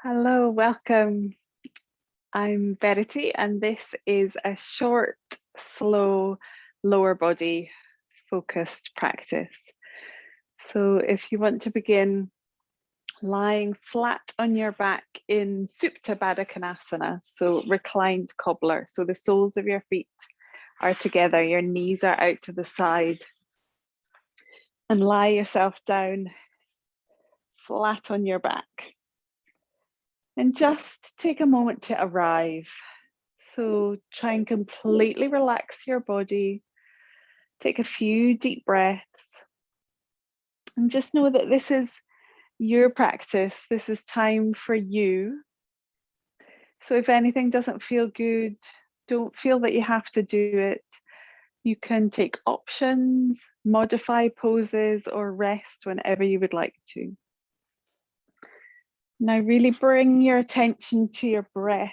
Hello, welcome. I'm Verity, and this is a short, slow, lower body focused practice. So if you want to begin lying flat on your back in Supta Baddha Konasana, so reclined cobbler. So the soles of your feet are together, your knees are out to the side, and lie yourself down flat on your back. And just take a moment to arrive. So try and completely relax your body. Take a few deep breaths. And just know that this is your practice. This is time for you. So if anything doesn't feel good, don't feel that you have to do it. You can take options, modify poses, or rest whenever you would like to. Now really bring your attention to your breath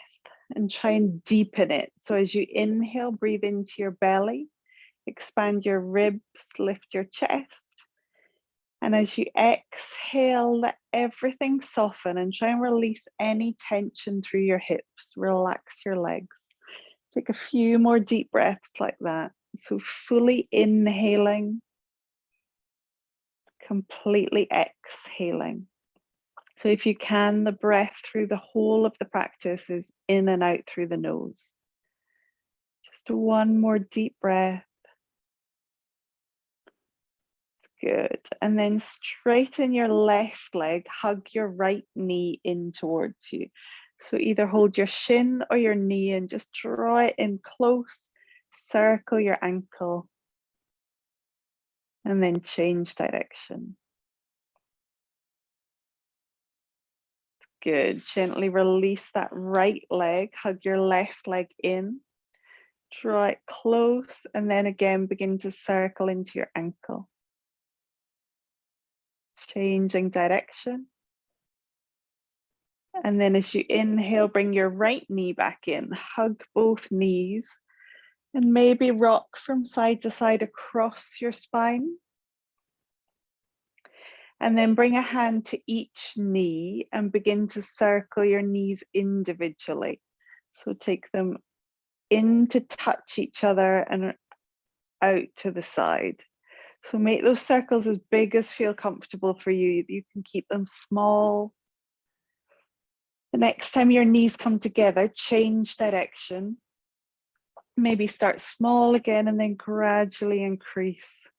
and try and deepen it. So as you inhale, breathe into your belly, expand your ribs, lift your chest. And as you exhale, let everything soften and try and release any tension through your hips. Relax your legs. Take a few more deep breaths like that. So fully inhaling, completely exhaling. So if you can, the breath through the whole of the practice is in and out through the nose. Just one more deep breath. Good. And then straighten your left leg, hug your right knee in towards you. So either hold your shin or your knee and just draw it in close, circle your ankle, and then change direction. Good. Gently release that right leg, hug your left leg in, draw it close, and then again begin to circle into your ankle. Changing direction. And then as you inhale, bring your right knee back in, hug both knees, and maybe rock from side to side across your spine. And then bring a hand to each knee and begin to circle your knees individually. So take them in to touch each other and out to the side. So make those circles as big as feel comfortable for you. You can keep them small. The next time your knees come together, change direction. Maybe start small again and then gradually increase.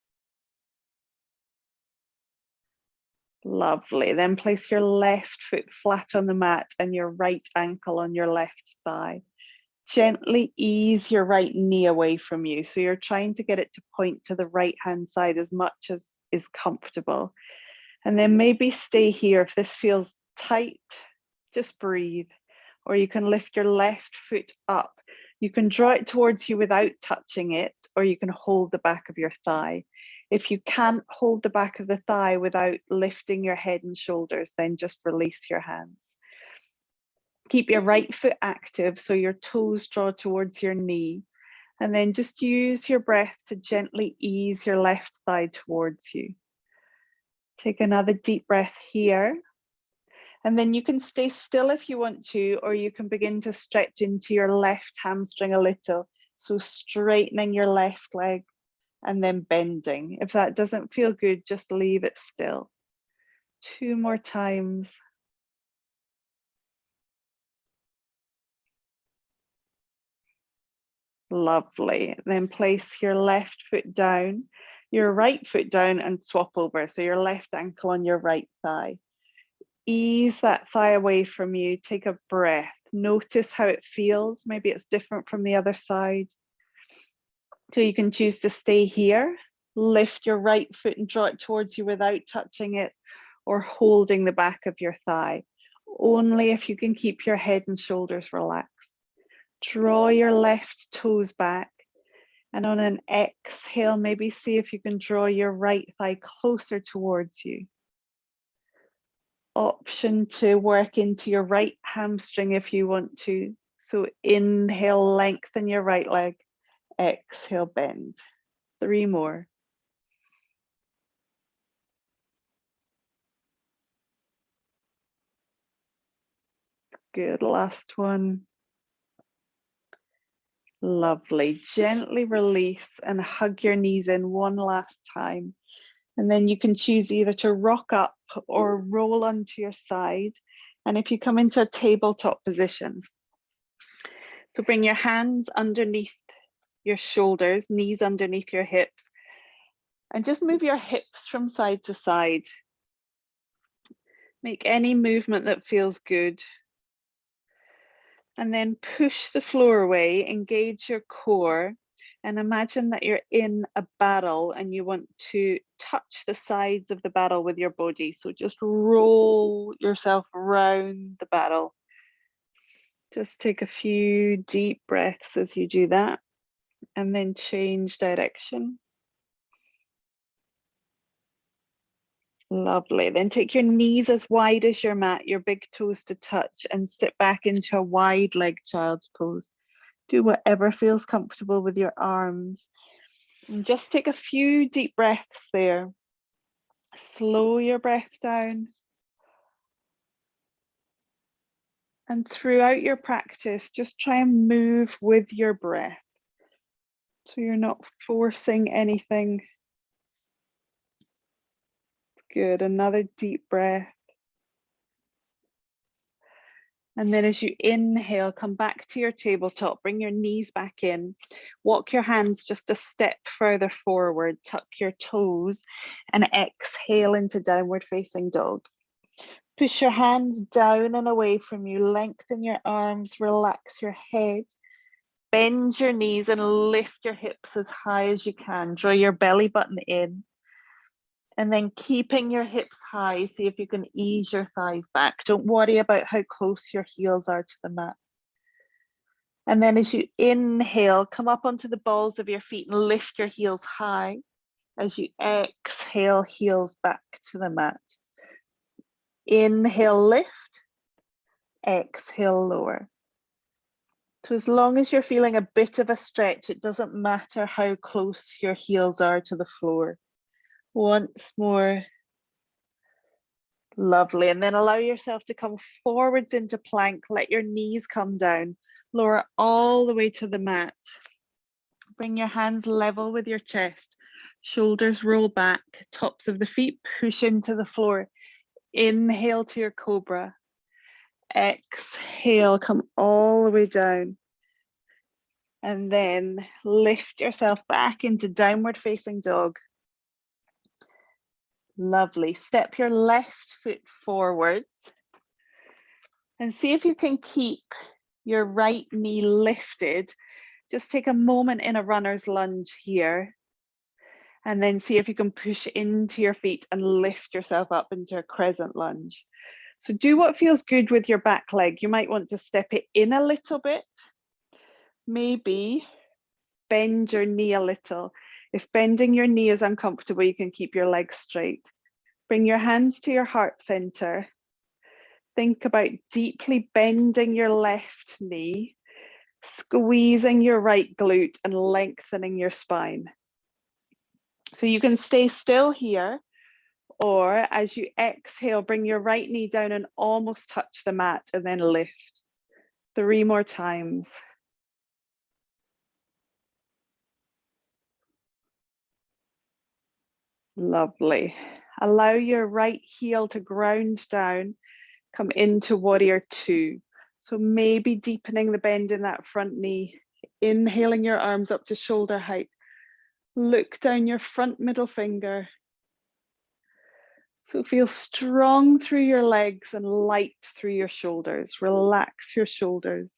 Lovely. Then place your left foot flat on the mat and your right ankle on your left thigh. Gently ease your right knee away from you. So you're trying to get it to point to the right hand side as much as is comfortable. And then maybe stay here. If this feels tight, just breathe. Or you can lift your left foot up. You can draw it towards you without touching it, or you can hold the back of your thigh. If you can't hold the back of the thigh without lifting your head and shoulders, then just release your hands. Keep your right foot active so your toes draw towards your knee. And then just use your breath to gently ease your left thigh towards you. Take another deep breath here. And then you can stay still if you want to, or you can begin to stretch into your left hamstring a little. So straightening your left leg and then bending. If that doesn't feel good, just leave it still. 2 more times. Lovely. Then place your left foot down, your right foot down and swap over. So your left ankle on your right thigh. Ease that thigh away from you. Take a breath. Notice how it feels. Maybe it's different from the other side. So you can choose to stay here, lift your right foot and draw it towards you without touching it or holding the back of your thigh. Only if you can keep your head and shoulders relaxed. Draw your left toes back, and on an exhale, maybe see if you can draw your right thigh closer towards you. Option to work into your right hamstring if you want to. So inhale, lengthen your right leg, exhale, bend. 3 more. Good, last one. Lovely. Gently release and hug your knees in one last time. And then you can choose either to rock up or roll onto your side. And if you come into a tabletop position, so bring your hands underneath your shoulders, knees underneath your hips, and just move your hips from side to side. Make any movement that feels good. And then push the floor away, engage your core, and imagine that you're in a barrel and you want to touch the sides of the barrel with your body. So just roll yourself around the barrel. Just take a few deep breaths as you do that, and then change direction. Lovely. Then take your knees as wide as your mat, your big toes to touch, and sit back into a wide leg child's pose. Do whatever feels comfortable with your arms. And just take a few deep breaths there. Slow your breath down. And throughout your practice, just try and move with your breath. So you're not forcing anything. It's good. Another deep breath. And then as you inhale, come back to your tabletop, bring your knees back in, walk your hands just a step further forward, tuck your toes, and exhale into downward facing dog. Push your hands down and away from you, lengthen your arms, relax your head, bend your knees and lift your hips as high as you can. Draw your belly button in. And then keeping your hips high, see if you can ease your thighs back. Don't worry about how close your heels are to the mat. And then as you inhale, come up onto the balls of your feet and lift your heels high. As you exhale, heels back to the mat. Inhale, lift. Exhale, lower. So as long as you're feeling a bit of a stretch, it doesn't matter how close your heels are to the floor. Once more. Lovely. And then allow yourself to come forwards into plank. Let your knees come down. Lower all the way to the mat. Bring your hands level with your chest. Shoulders roll back. Tops of the feet push into the floor. Inhale to your cobra. Exhale, come all the way down. And then lift yourself back into downward facing dog. Lovely. Step your left foot forwards and see if you can keep your right knee lifted. Just take a moment in a runner's lunge here. And then see if you can push into your feet and lift yourself up into a crescent lunge. So do what feels good with your back leg. You might want to step it in a little bit. Maybe bend your knee a little. If bending your knee is uncomfortable, you can keep your legs straight. Bring your hands to your heart center. Think about deeply bending your left knee, squeezing your right glute and lengthening your spine. So you can stay still here, or as you exhale, bring your right knee down and almost touch the mat and then lift. 3 more times. Lovely. Allow your right heel to ground down, come into warrior 2. So maybe deepening the bend in that front knee, inhaling your arms up to shoulder height. Look down your front middle finger. So feel strong through your legs and light through your shoulders. Relax your shoulders.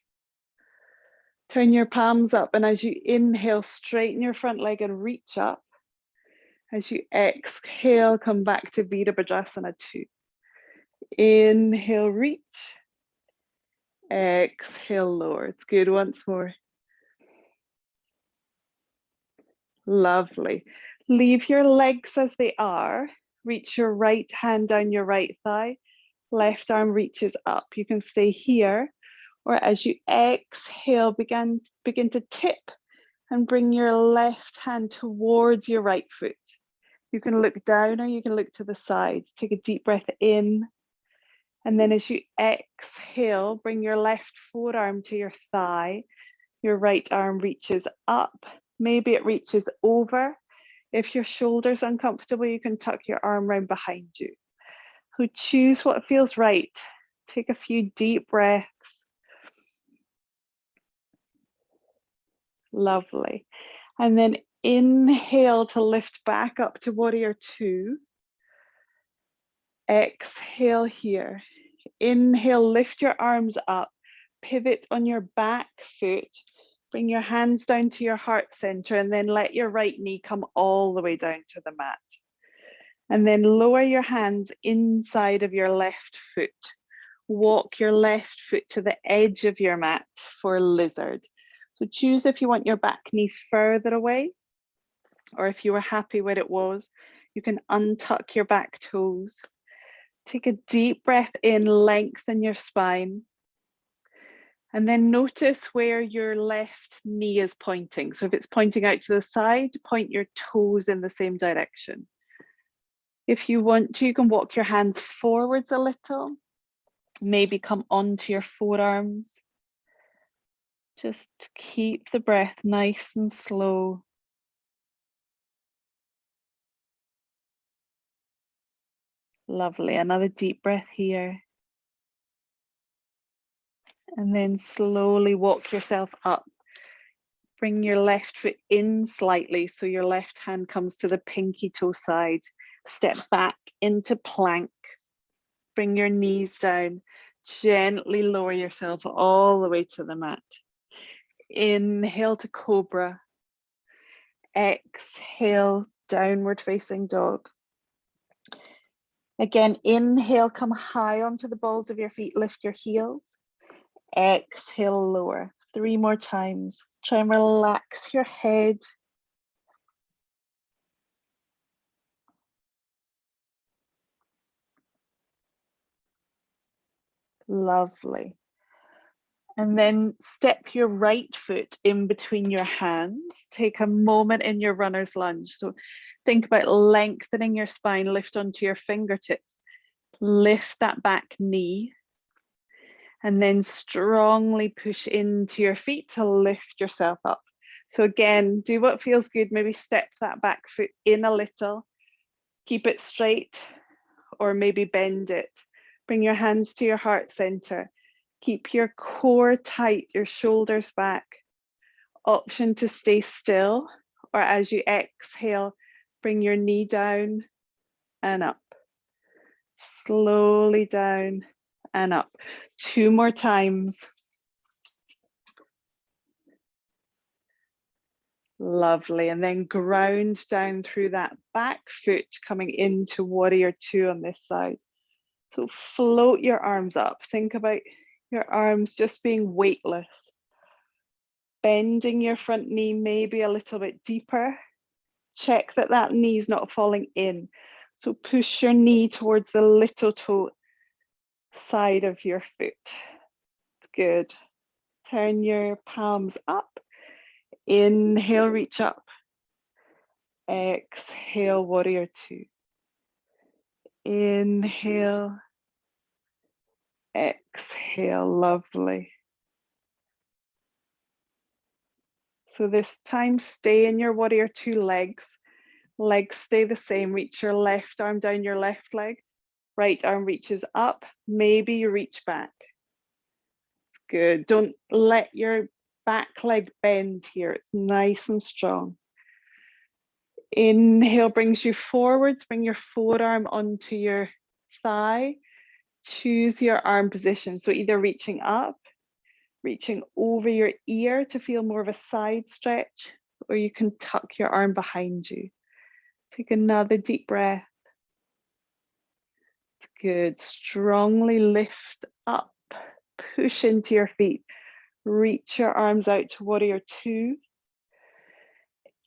Turn your palms up, and as you inhale, straighten your front leg and reach up. As you exhale, come back to Virabhadrasana 2. Inhale, reach. Exhale, lower. It's good. Once more. Lovely. Leave your legs as they are. Reach your right hand down your right thigh. Left arm reaches up. You can stay here, or as you exhale, begin to tip and bring your left hand towards your right foot. You can look down or you can look to the side. Take a deep breath in And then as you exhale, bring your left forearm to your thigh. Your right arm reaches up. Maybe it reaches over. If your shoulder's uncomfortable, you can tuck your arm round behind you. So choose what feels right. Take a few deep breaths. Lovely. And then inhale to lift back up to warrior two. Exhale here. Inhale, lift your arms up. Pivot on your back foot. Bring your hands down to your heart center and then let your right knee come all the way down to the mat. And then lower your hands inside of your left foot. Walk your left foot to the edge of your mat for lizard. So choose if you want your back knee further away, or if you were happy where it was, you can untuck your back toes. Take a deep breath in, lengthen your spine. And then notice where your left knee is pointing. So if it's pointing out to the side, point your toes in the same direction. If you want to, you can walk your hands forwards a little. Maybe come onto your forearms. Just keep the breath nice and slow. Lovely. Another deep breath here. And then slowly walk yourself up. Bring your left foot in slightly so your left hand comes to the pinky toe side. Step back into plank. Bring your knees down. Gently lower yourself all the way to the mat. Inhale to cobra. Exhale, downward facing dog. Again, inhale, come high onto the balls of your feet, lift your heels. Exhale, lower. 3 more times. Try and relax your head. Lovely. And then step your right foot in between your hands. Take a moment in your runner's lunge. So think about lengthening your spine, lift onto your fingertips. Lift that back knee. And then strongly push into your feet to lift yourself up. So again, do what feels good. Maybe step that back foot in a little. Keep it straight, or maybe bend it. Bring your hands to your heart center. Keep your core tight, your shoulders back. Option to stay still, or as you exhale, bring your knee down and up. Slowly down and up. 2 more times. Lovely. And then ground down through that back foot, coming into warrior two on this side. So float your arms up. Think about your arms just being weightless. Bending your front knee maybe a little bit deeper. Check that that knee is not falling in. So push your knee towards the little toe side of your foot. It's good. Turn your palms up. Inhale, reach up. Exhale, warrior two. Inhale. Exhale, lovely. So this time, stay in your warrior two legs. Legs stay the same. Reach your left arm down your left leg. Right arm reaches up. Maybe you reach back. It's good. Don't let your back leg bend here. It's nice and strong. Inhale brings you forwards. Bring your forearm onto your thigh. Choose your arm position. So either reaching up, reaching over your ear to feel more of a side stretch, or you can tuck your arm behind you. Take another deep breath. It's good. Strongly lift up, push into your feet. Reach your arms out to warrior two.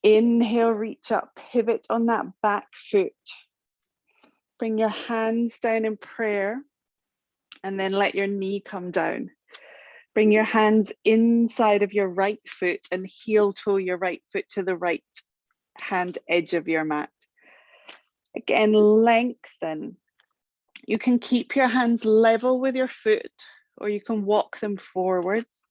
Inhale, reach up, pivot on that back foot. Bring your hands down in prayer and then let your knee come down. Bring your hands inside of your right foot and heel toe your right foot to the right hand edge of your mat. Again, lengthen. You can keep your hands level with your foot, or you can walk them forwards.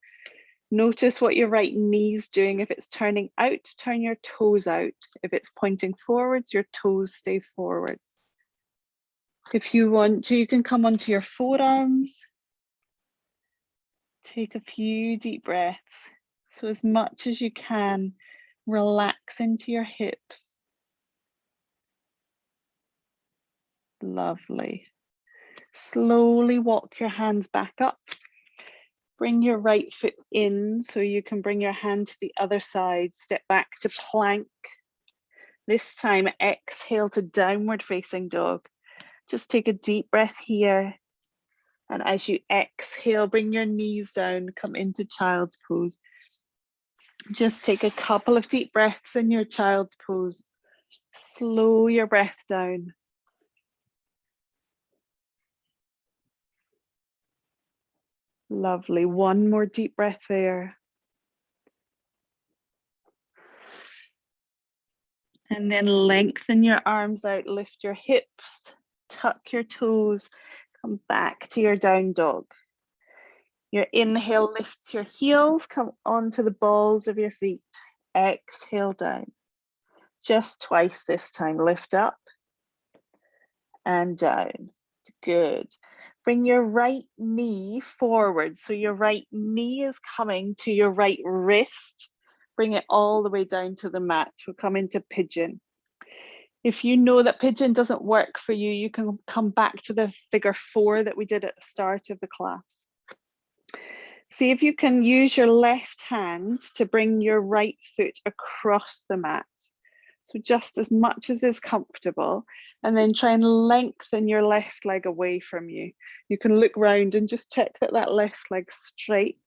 Notice what your right knee's doing. If it's turning out, turn your toes out. If it's pointing forwards, your toes stay forwards. If you want to, you can come onto your forearms. Take a few deep breaths. So as much as you can, relax into your hips. Lovely. Slowly walk your hands back up. Bring your right foot in so you can bring your hand to the other side. Step back to plank. This time, exhale to downward facing dog. Just take a deep breath here. And as you exhale, bring your knees down, come into child's pose. Just take a couple of deep breaths in your child's pose. Slow your breath down. Lovely. One more deep breath there. And then lengthen your arms out, lift your hips, tuck your toes, come back to your down dog. Your inhale lifts your heels, come onto the balls of your feet. Exhale down. Just twice this time. Lift up and down. Good. Bring your right knee forward. So your right knee is coming to your right wrist. Bring it all the way down to the mat. We'll come into pigeon. If you know that pigeon doesn't work for you, you can come back to the figure 4 that we did at the start of the class. See if you can use your left hand to bring your right foot across the mat. So just as much as is comfortable, and then try and lengthen your left leg away from you. You can look round and just check that that left leg's straight.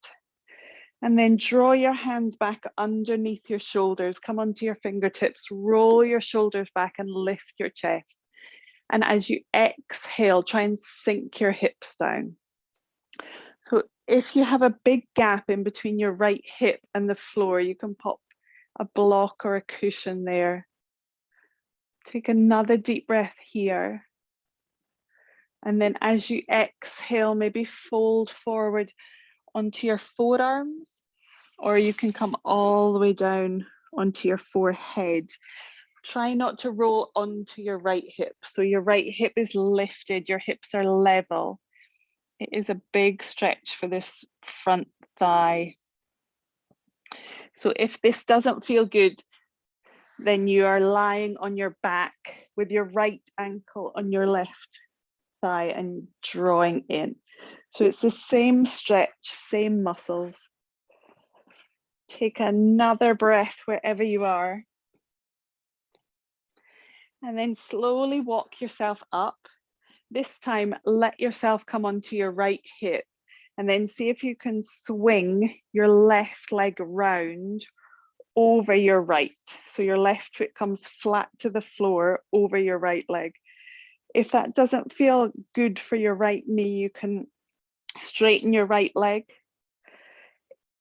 And then draw your hands back underneath your shoulders, come onto your fingertips, roll your shoulders back and lift your chest. And as you exhale, try and sink your hips down. So if you have a big gap in between your right hip and the floor, you can pop a block or a cushion there. Take another deep breath here. And then as you exhale, maybe fold forward onto your forearms, or you can come all the way down onto your forehead. Try not to roll onto your right hip. So your right hip is lifted, your hips are level. It is a big stretch for this front thigh. So if this doesn't feel good, then you are lying on your back with your right ankle on your left thigh and drawing in. So it's the same stretch, same muscles. Take another breath wherever you are. And then slowly walk yourself up. This time, let yourself come onto your right hip and then see if you can swing your left leg round over your right. So your left foot comes flat to the floor over your right leg. If that doesn't feel good for your right knee, you can straighten your right leg.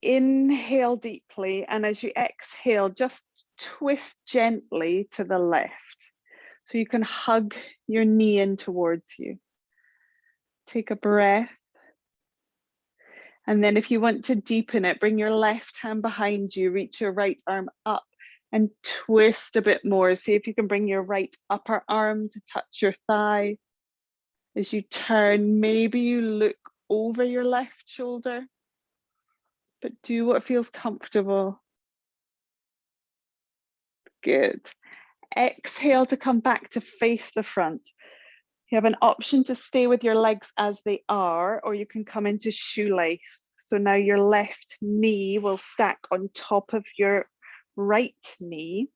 Inhale deeply, and as you exhale, just twist gently to the left. So you can hug your knee in towards you. Take a breath. And then if you want to deepen it, bring your left hand behind you, reach your right arm up and twist a bit more. See if you can bring your right upper arm to touch your thigh. As you turn, maybe you look over your left shoulder, but do what feels comfortable. Good. Exhale to come back to face the front. You have an option to stay with your legs as they are, or you can come into shoelace. So now your left knee will stack on top of your right knee.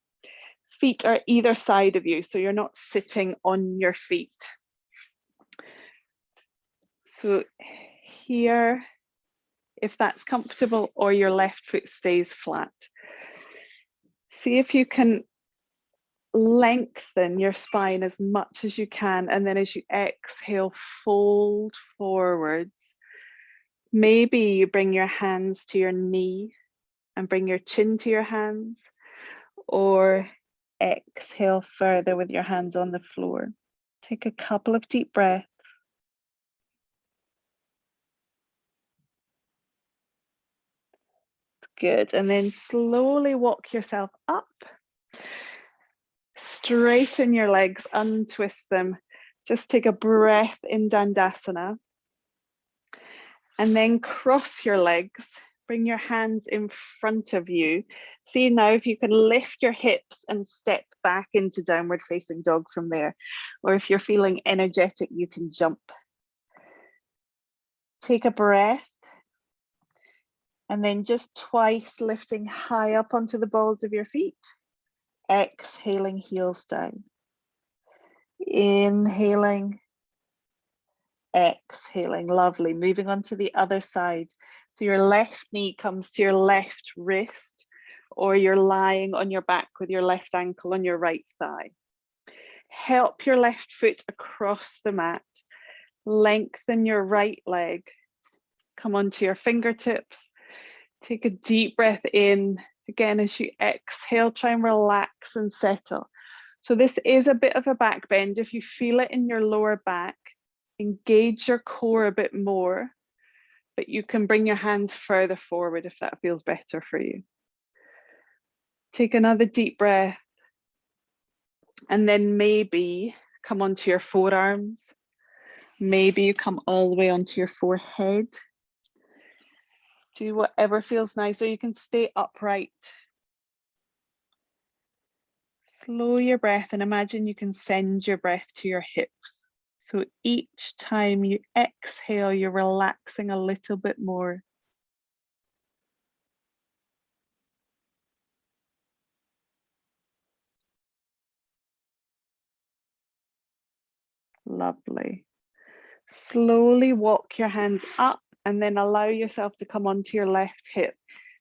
Feet are either side of you, so you're not sitting on your feet. So here, if that's comfortable, or your left foot stays flat. See if you can lengthen your spine as much as you can, and then as you exhale, fold forwards. Maybe you bring your hands to your knee and bring your chin to your hands, or exhale further with your hands on the floor. Take a couple of deep breaths. Good. And then slowly walk yourself up. Straighten your legs, untwist them. Just take a breath in Dandasana. And then cross your legs. Bring your hands in front of you. See now if you can lift your hips and step back into downward facing dog from there. Or if you're feeling energetic, you can jump. Take a breath. And then just twice lifting high up onto the balls of your feet. Exhaling, heels down. Inhaling. Exhaling, lovely. Moving on to the other side. So your left knee comes to your left wrist, or you're lying on your back with your left ankle on your right thigh. Help your left foot across the mat. Lengthen your right leg. Come onto your fingertips. Take a deep breath in. Again, as you exhale, try and relax and settle. So this is a bit of a back bend. If you feel it in your lower back, engage your core a bit more, but you can bring your hands further forward if that feels better for you. Take another deep breath. And then maybe come onto your forearms. Maybe you come all the way onto your forehead. Do whatever feels nice, or you can stay upright. Slow your breath and imagine you can send your breath to your hips. So each time you exhale, you're relaxing a little bit more. Lovely. Slowly walk your hands up and then allow yourself to come onto your left hip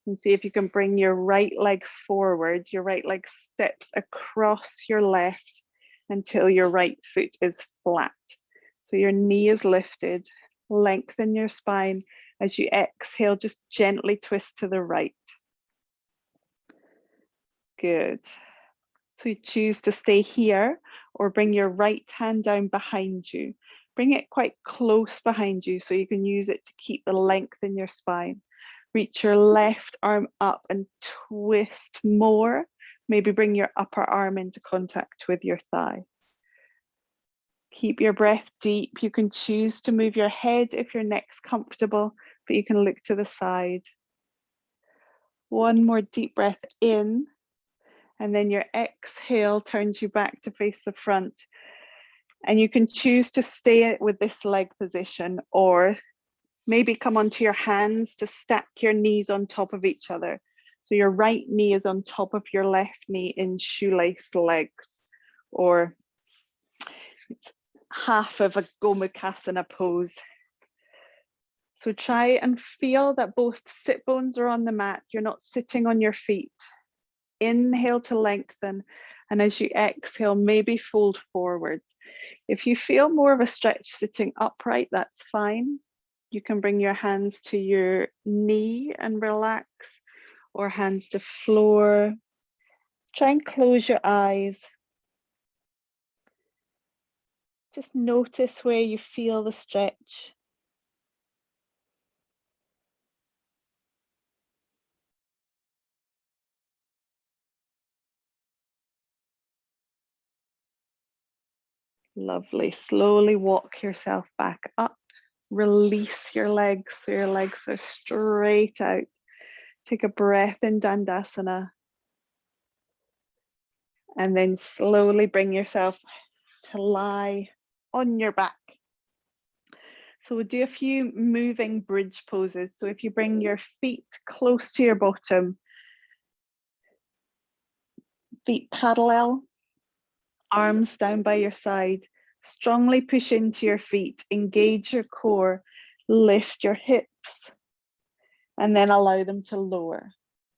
and see if you can bring your right leg forward. Your right leg steps across your left until your right foot is flat. So your knee is lifted. Lengthen your spine. As you exhale, just gently twist to the right. Good. So you choose to stay here or bring your right hand down behind you. Bring it quite close behind you so you can use it to keep the length in your spine. Reach your left arm up and twist more. Maybe bring your upper arm into contact with your thigh. Keep your breath deep. You can choose to move your head if your neck's comfortable, but you can look to the side. One more deep breath in. And then your exhale turns you back to face the front. And you can choose to stay with this leg position, or maybe come onto your hands to stack your knees on top of each other. So your right knee is on top of your left knee in shoelace legs, or it's half of a Gomukhasana pose. So try and feel that both sit bones are on the mat. You're not sitting on your feet. Inhale to lengthen, and as you exhale, maybe fold forwards. If you feel more of a stretch sitting upright, that's fine. You can bring your hands to your knee and relax, or hands to floor. Try and close your eyes. Just notice where you feel the stretch. Lovely. Slowly walk yourself back up. Release your legs so your legs are straight out. Take a breath in Dandasana. And then slowly bring yourself to lie on your back. So we'll do a few moving bridge poses. So if you bring your feet close to your bottom, feet parallel, arms down by your side, strongly push into your feet, engage your core, lift your hips, and then allow them to lower.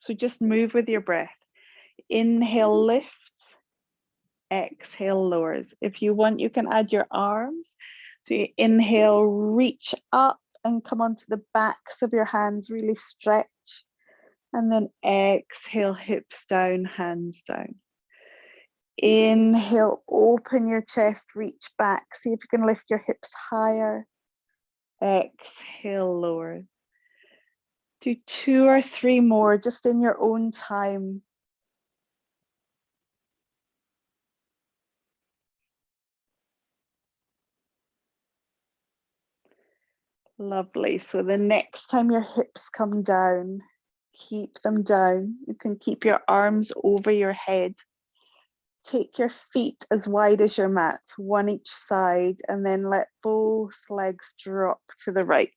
So just move with your breath. Inhale, lifts, exhale, lowers. If you want, you can add your arms. So you inhale, reach up and come onto the backs of your hands, really stretch. And then exhale, hips down, hands down. Inhale, open your chest, reach back. See if you can lift your hips higher. Exhale, lower. Do 2 or 3 more just in your own time. Lovely. So the next time your hips come down, keep them down. You can keep your arms over your head. Take your feet as wide as your mat, one each side, and then let both legs drop to the right.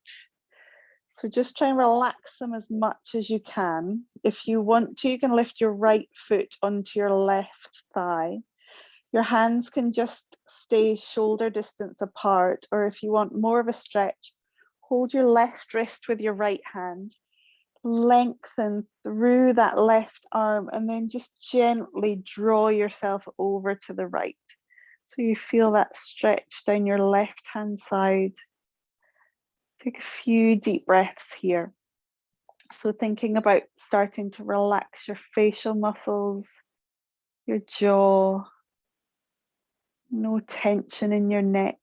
So just try and relax them as much as you can. If you want to, you can lift your right foot onto your left thigh. Your hands can just stay shoulder distance apart, or if you want more of a stretch, hold your left wrist with your right hand. Lengthen through that left arm and then just gently draw yourself over to the right. So you feel that stretch down your left hand side. Take a few deep breaths here. So thinking about starting to relax your facial muscles, your jaw, no tension in your neck.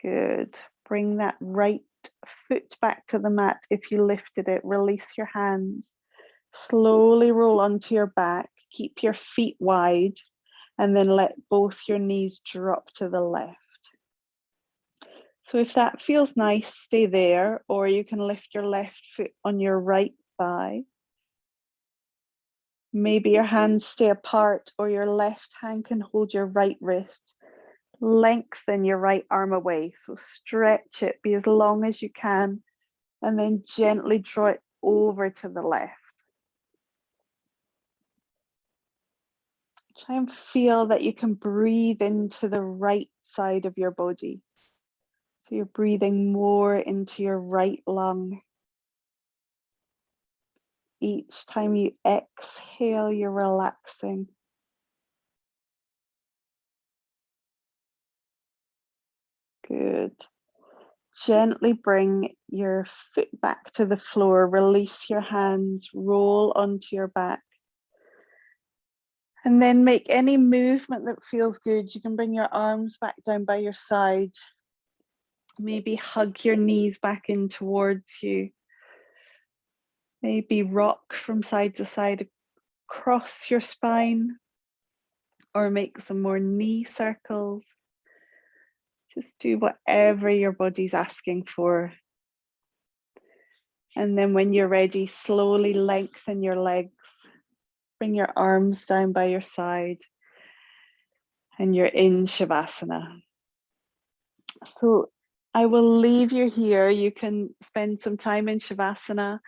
Good. Bring that right foot back to the mat. If you lifted it, release your hands. Slowly roll onto your back. Keep your feet wide and then let both your knees drop to the left. So if that feels nice, stay there, or you can lift your left foot on your right thigh. Maybe your hands stay apart or your left hand can hold your right wrist. Lengthen your right arm away. So stretch it, be as long as you can, and then gently draw it over to the left. Try and feel that you can breathe into the right side of your body. So you're breathing more into your right lung. Each time you exhale, you're relaxing. Good. Gently bring your foot back to the floor, release your hands, roll onto your back. And then make any movement that feels good. You can bring your arms back down by your side. Maybe hug your knees back in towards you. Maybe rock from side to side across your spine, or make some more knee circles. Just do whatever your body's asking for. And then when you're ready, slowly lengthen your legs. Bring your arms down by your side. And you're in Shavasana. So I will leave you here. You can spend some time in Shavasana.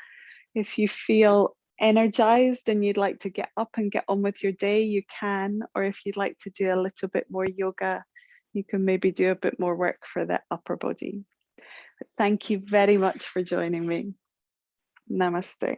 If you feel energized and you'd like to get up and get on with your day, you can. Or if you'd like to do a little bit more yoga, you can maybe do a bit more work for the upper body. But thank you very much for joining me. Namaste.